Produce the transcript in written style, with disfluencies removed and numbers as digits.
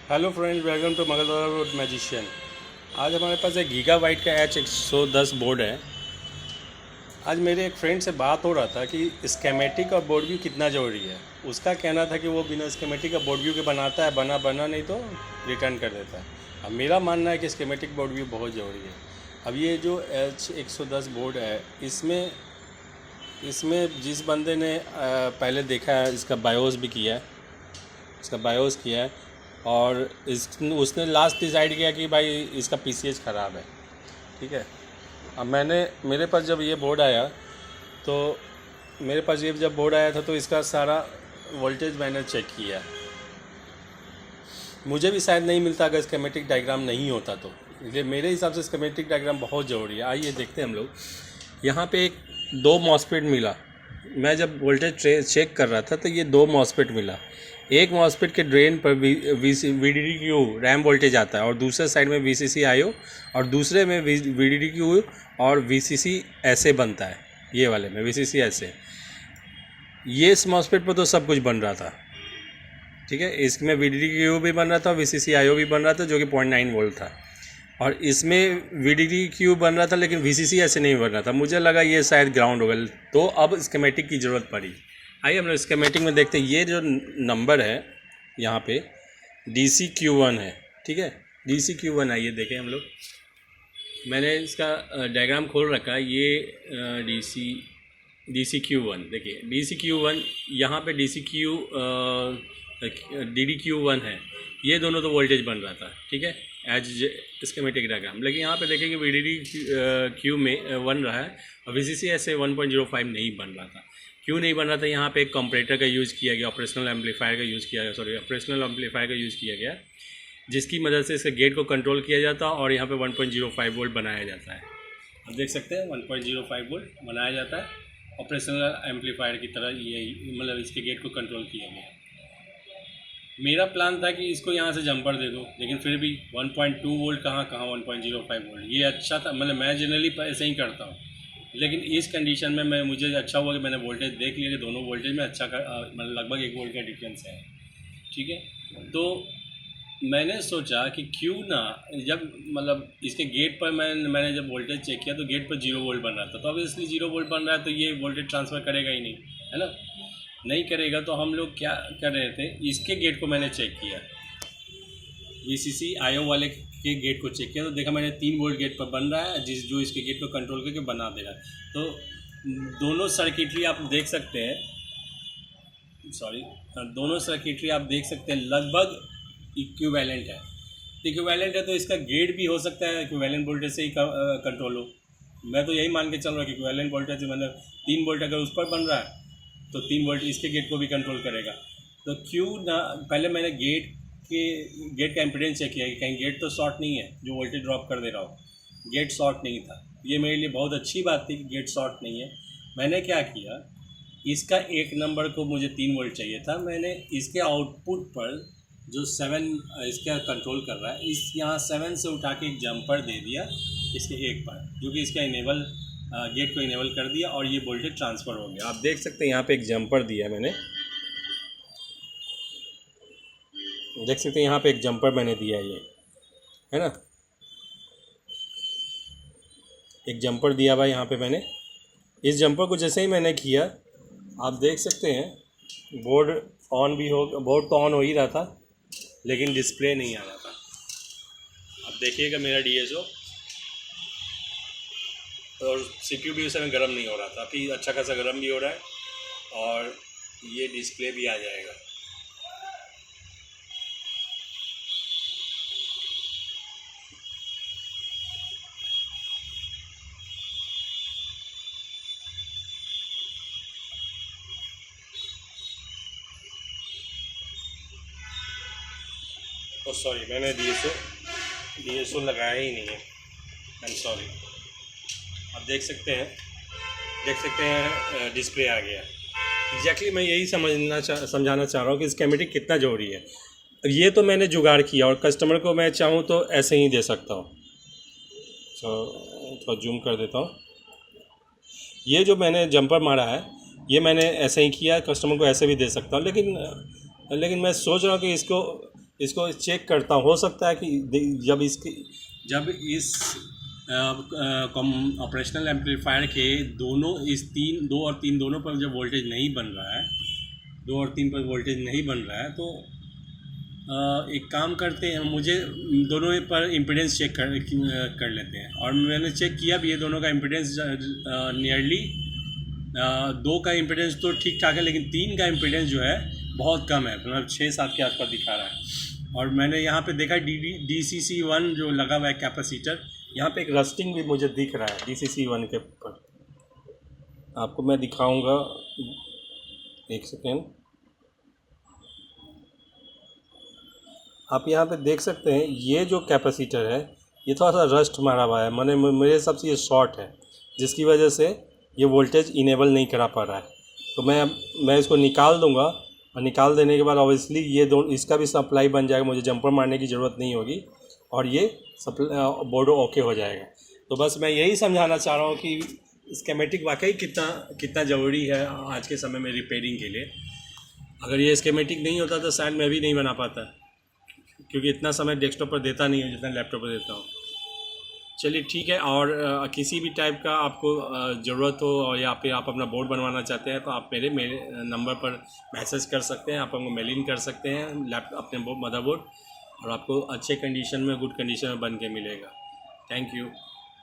Hello friends, welcome to मंगलवार magician. आज हमारे पास एक गीगाबाइट का H110 बोर्ड है। आज मेरे एक फ्रेंड से बात हो रहा था कि स्केमेटिक और बोर्ड व्यू कितना ज़रूरी है। उसका कहना था कि वो बिना स्केमेटिक और बोर्ड व्यू के बनाता है, बना नहीं तो रिटर्न कर देता है। अब मेरा मानना है कि स्केमेटिक बोर्ड व्यू बहुत ज़रूरी है। अब ये जो H110 बोर्ड है, इसमें इसमें जिस बंदे ने पहले देखा है, इसका बायोस भी किया है, इसका बायोस किया है और उसने लास्ट डिसाइड किया कि भाई इसका पीसीएच ख़राब है। ठीक है। अब मेरे पास जब ये बोर्ड आया तो मेरे पास ये जब बोर्ड आया था तो इसका सारा वोल्टेज मैंने चेक किया। मुझे भी शायद नहीं मिलता अगर स्कीमेटिक डायग्राम नहीं होता तो, इसलिए मेरे हिसाब से स्कीमेटिक डायग्राम बहुत ज़रूरी है। आइए देखते हैं हम लोग। यहाँ पे एक 2 मॉसफेट मिला। मैं जब वोल्टेज चेक कर रहा था तो ये 2 मॉसफेट मिला। एक मॉसफेट के ड्रेन पर VDD-Q रैम वोल्टेज आता है और दूसरे साइड में VCC-IO और दूसरे में VDD-Q और VCC ऐसे बनता है। ये वाले में VCC ऐसे। ये इस मॉसफेट पर तो सब कुछ बन रहा था। ठीक है। इसमें VDD-Q भी बन रहा था, VCC-IO भी बन रहा था जो कि 0.9 वोल्ट था, और इसमें VDD-Q बन रहा था लेकिन VCC ऐसे नहीं बन रहा था। मुझे लगा ये शायद ग्राउंड होगा, तो अब स्कीमेटिक की ज़रूरत पड़ी। आइए हम लोग स्कीमेटिक में देखते हैं। ये जो नंबर है यहाँ पे DC-Q1 है। ठीक है, DC-Q1 है। ये देखें हम लोग, मैंने इसका डायग्राम खोल रखा है। ये DC-Q1 देखिए। DC-Q1 यहाँ पे DD-Q1 है। ये दोनों तो वोल्टेज बन रहा था। ठीक है, एज स्कीमेटिक डायग्राम। लेकिन यहाँ पे देखेंगे VDD-Q में बन रहा है और VCC ऐसे 1.05 नहीं बन रहा था। क्यों नहीं बन रहा था? यहाँ पे एक कंपरेटर का यूज़ किया गया, ऑपरेशनल एम्पलीफायर का यूज़ किया गया, जिसकी मदद से इसके गेट को कंट्रोल किया जाता है और यहाँ पे 1.05 वोल्ट बनाया जाता है। आप देख सकते हैं 1.05 वोल्ट बनाया जाता है ऑपरेशनल एम्पलीफायर की तरह। ये मतलब इसके गेट को कंट्रोल किया गया। मेरा प्लान था कि इसको यहाँ से जंपर दे दो, लेकिन फिर भी 1.2 वोल्ट कहाँ 1.05 वोल्ट। ये अच्छा था, मतलब मैं जनरली ऐसे ही करता हूँ, लेकिन इस कंडीशन में मुझे अच्छा हुआ कि मैंने वोल्टेज देख लिया कि दोनों वोल्टेज में अच्छा मतलब लगभग 1 वोल्ट का डिफरेंस है। ठीक है, तो मैंने सोचा कि क्यों ना, जब मतलब इसके गेट पर मैंने जब वोल्टेज चेक किया तो गेट पर 0 वोल्ट बन रहा था। तो अब इसलिए 0 वोल्ट बन रहा है तो ये वोल्टेज ट्रांसफ़र करेगा ही नहीं, है ना, नहीं करेगा। तो हम लोग क्या कर रहे थे, इसके गेट को मैंने चेक किया, VCC-IO वाले के गेट को चेक किया तो देखा मैंने 3 वोल्ट गेट पर बन रहा है, जो इसके गेट को कंट्रोल करके बना दे रहा है। तो दोनों सर्किटरी आप देख सकते हैं, दोनों सर्किटरी आप देख सकते हैं लगभग इक्विवेलेंट है। इक्विवेलेंट है तो इसका गेट भी हो सकता है इक्विवेलेंट वोल्टेज से ही कंट्रोल हो। मैं तो यही मान के चल रहा हूँ कि इक्विवेलेंट वोल्टेज मतलब 3 वोल्ट अगर उस पर बन रहा है तो 3 वोल्ट इसके गेट को भी कंट्रोल करेगा। तो क्यों ना, पहले मैंने गेट का इम्पीडेंस चेक किया कि कहीं गेट तो शॉर्ट नहीं है जो वोल्टेज ड्रॉप कर दे रहा हो। गेट शॉर्ट नहीं था। ये मेरे लिए बहुत अच्छी बात थी कि गेट शॉर्ट नहीं है। मैंने क्या किया, इसका एक नंबर को मुझे 3 वोल्ट चाहिए था। मैंने इसके आउटपुट पर जो 7 इसका कंट्रोल कर रहा है, इस यहाँ 7 से उठा के एक जंपर दे दिया इसके 1 पर, जो कि इसका इनेबल गेट को इनेबल कर दिया और ये वोल्टेज ट्रांसफ़र हो गया। आप देख सकते हैं यहाँ पे एक जंपर दिया मैंने, देख सकते हैं यहाँ पे एक जंपर मैंने दिया, ये है ना, एक जंपर दिया भाई यहाँ पे मैंने। इस जंपर को जैसे ही मैंने किया, आप देख सकते हैं बोर्ड बोर्ड तो ऑन हो ही रहा था लेकिन डिस्प्ले नहीं आ रहा था। अब देखिएगा मेरा DSO और CPU भी उस समय गर्म नहीं हो रहा था। अभी अच्छा खासा गर्म भी हो रहा है और ये डिस्प्ले भी आ जाएगा। ओ सॉरी, मैंने DSO लगाया ही नहीं है, आई एम सॉरी। आप देख सकते हैं डिस्प्ले आ गया। एग्जैक्टली मैं यही समझाना चाह रहा हूँ कि स्कीमेटिक कितना ज़रूरी है। ये तो मैंने जुगाड़ किया और कस्टमर को मैं चाहूँ तो ऐसे ही दे सकता हूँ। थोड़ा जूम कर देता हूँ। ये जो मैंने जंपर मारा है ये मैंने ऐसे ही किया, कस्टमर को ऐसे भी दे सकता हूँ, लेकिन मैं सोच रहा हूँ कि इसको इसको चेक करता हूँ। हो सकता है कि जब इस ऑपरेशनल एम्पलीफायर के दो और तीन दोनों पर जब वोल्टेज नहीं बन रहा है, 2 और 3 पर वोल्टेज नहीं बन रहा है, तो एक काम करते हैं, मुझे दोनों पर इम्पीडेंस चेक कर लेते हैं। और मैंने चेक किया भी, ये दोनों का इम्पीडेंस नियरली 2 का इम्पीडेंस तो ठीक ठाक है, लेकिन 3 का इम्पीडेंस जो है बहुत कम है, मतलब 6-7 के आसपास दिखा रहा है। और मैंने यहाँ पे देखा DCC1 जो लगा हुआ है कैपेसिटर, यहाँ पे एक रस्टिंग भी मुझे दिख रहा है DCC1 के ऊपर। आपको मैं दिखाऊंगा, एक सेकेंड। आप यहाँ पे देख सकते हैं, ये जो कैपेसिटर है ये थोड़ा सा रस्ट मारा हुआ है, मेरे हिसाब से ये शॉर्ट है, जिसकी वजह से ये वोल्टेज इनेबल नहीं करा पा रहा है। तो मैं इसको निकाल दूंगा, और निकाल देने के बाद ऑब्वियसली इसका भी सप्लाई बन जाएगा, मुझे जंपर मारने की ज़रूरत नहीं होगी, और ये बोर्ड ओके हो जाएगा। तो बस मैं यही समझाना चाह रहा हूँ कि स्कीमेटिक वाकई कितना ज़रूरी है आज के समय में रिपेयरिंग के लिए। अगर ये स्कीमेटिक नहीं होता तो शायद मैं भी नहीं बना पाता, क्योंकि इतना समय डेस्कटॉप पर देता नहीं हूँ जितना लैपटॉप पर देता हूँ। चलिए ठीक है। और किसी भी टाइप का आपको ज़रूरत हो, और या फिर आप अपना बोर्ड बनवाना चाहते हैं, तो आप मेरे नंबर पर मैसेज कर सकते हैं, आप हमको मेलिंग कर सकते हैं अपने मदरबोर्ड, और आपको अच्छे कंडीशन में, गुड कंडीशन में बन के मिलेगा। Thank you.